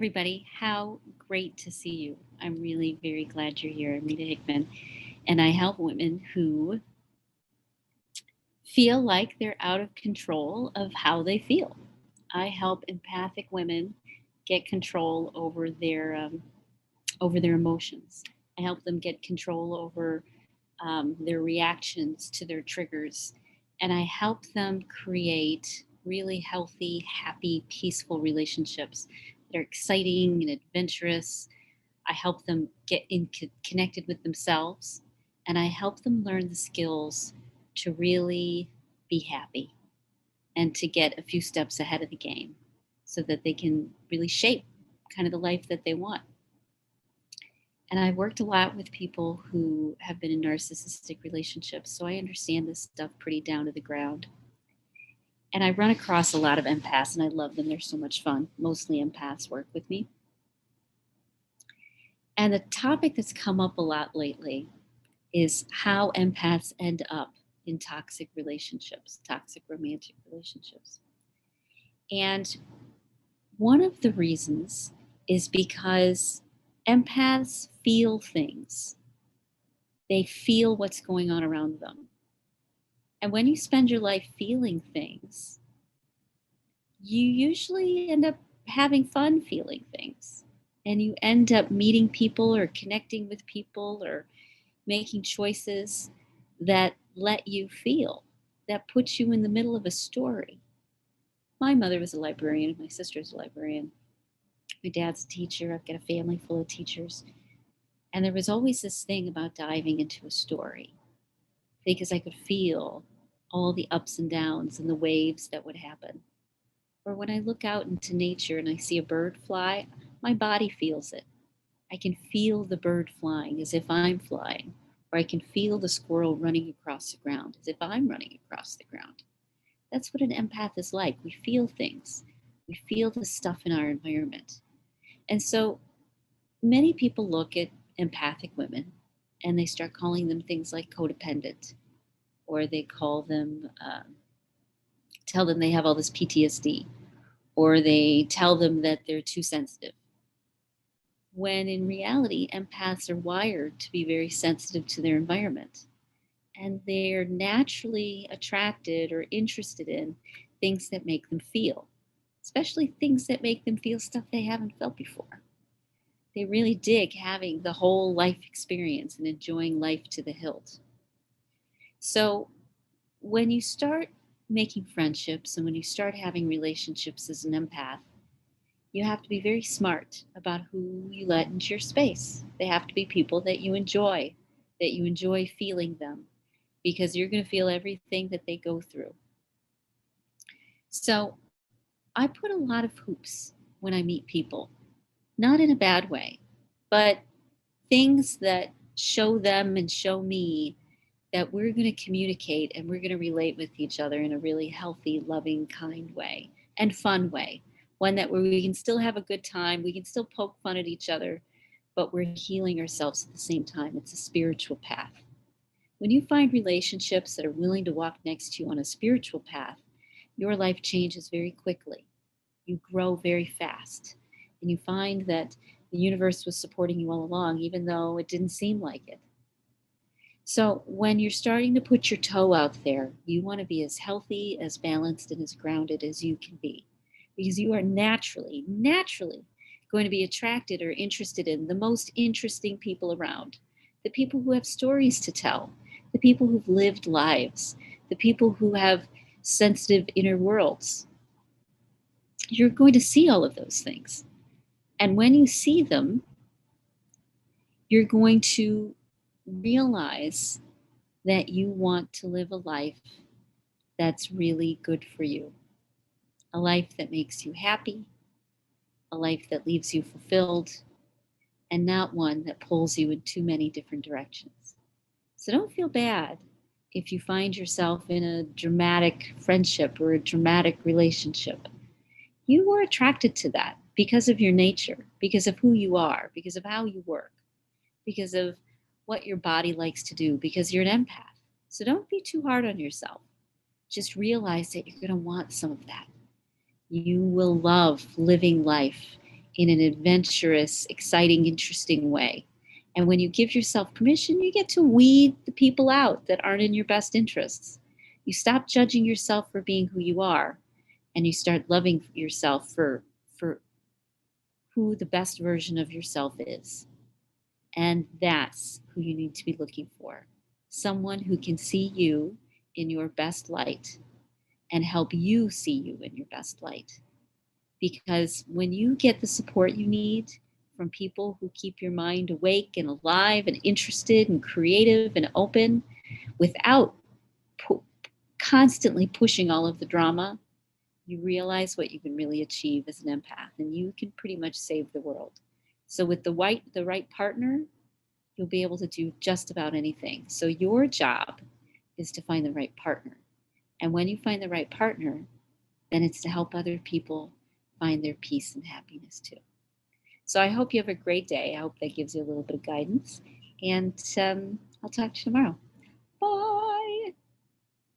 Everybody, how great to see you. I'm really very glad you're here. I'm Rita Hickman, and I help women who feel like they're out of control of how they feel. I help empathic women get control over their emotions. I help them get control over their reactions to their triggers, and I help them create really healthy, happy, peaceful relationships that are exciting and adventurous. I help them connected with themselves, and I help them learn the skills to really be happy and to get a few steps ahead of the game so that they can really shape kind of the life that they want. And I've worked a lot with people who have been in narcissistic relationships, so I understand this stuff pretty down to the ground. And I run across a lot of empaths, and I love them. They're so much fun. Mostly empaths work with me. And the topic that's come up a lot lately is how empaths end up in toxic relationships, toxic romantic relationships. And one of the reasons is because empaths feel things. They feel what's going on around them. And when you spend your life feeling things, you usually end up having fun feeling things. And you end up meeting people or connecting with people or making choices that let you feel, that puts you in the middle of a story. My mother was a librarian, my sister's a librarian, my dad's a teacher, I've got a family full of teachers. And there was always this thing about diving into a story because I could feel all the ups and downs and the waves that would happen. Or when I look out into nature and I see a bird fly, my body feels it. I can feel the bird flying as if I'm flying, or I can feel the squirrel running across the ground as if I'm running across the ground. That's what an empath is like. We feel things, we feel the stuff in our environment. And so many people look at empathic women and they start calling them things like codependent, or they tell them they have all this PTSD, or they tell them that they're too sensitive. When in reality, empaths are wired to be very sensitive to their environment. And they're naturally attracted or interested in things that make them feel, especially things that make them feel stuff they haven't felt before. They really dig having the whole life experience and enjoying life to the hilt. So when you start making friendships and when you start having relationships as an empath, you have to be very smart about who you let into your space. They have to be people that you enjoy feeling them, because you're going to feel everything that they go through. So I put a lot of hoops when I meet people, not in a bad way, but things that show them and show me that we're going to communicate and we're going to relate with each other in a really healthy, loving, kind way and fun way. One that where we can still have a good time, we can still poke fun at each other, but we're healing ourselves at the same time. It's a spiritual path. When you find relationships that are willing to walk next to you on a spiritual path, your life changes very quickly. You grow very fast. And you find that the universe was supporting you all along, even though it didn't seem like it. So, when you're starting to put your toe out there, you want to be as healthy, as balanced, and as grounded as you can be. Because you are naturally going to be attracted or interested in the most interesting people around, the people who have stories to tell, the people who've lived lives, the people who have sensitive inner worlds. You're going to see all of those things. And when you see them, you're going to realize that you want to live a life that's really good for you, a life that makes you happy, a life that leaves you fulfilled, and not one that pulls you in too many different directions. So don't feel bad if you find yourself in a dramatic friendship or a dramatic relationship. You were attracted to that because of your nature, because of who you are, because of how you work, because of what your body likes to do, because you're an empath. So don't be too hard on yourself. Just realize that you're going to want some of that. You will love living life in an adventurous, exciting, interesting way. And when you give yourself permission, you get to weed the people out that aren't in your best interests. You stop judging yourself for being who you are, and you start loving yourself for who the best version of yourself is. And that's who you need to be looking for. Someone who can see you in your best light and help you see you in your best light. Because when you get the support you need from people who keep your mind awake and alive and interested and creative and open without pu- constantly pushing all of the drama, you realize what you can really achieve as an empath, and you can pretty much save the world. So with the right partner, you'll be able to do just about anything. So your job is to find the right partner. And when you find the right partner, then it's to help other people find their peace and happiness too. So I hope you have a great day. I hope that gives you a little bit of guidance. And I'll talk to you tomorrow. Bye.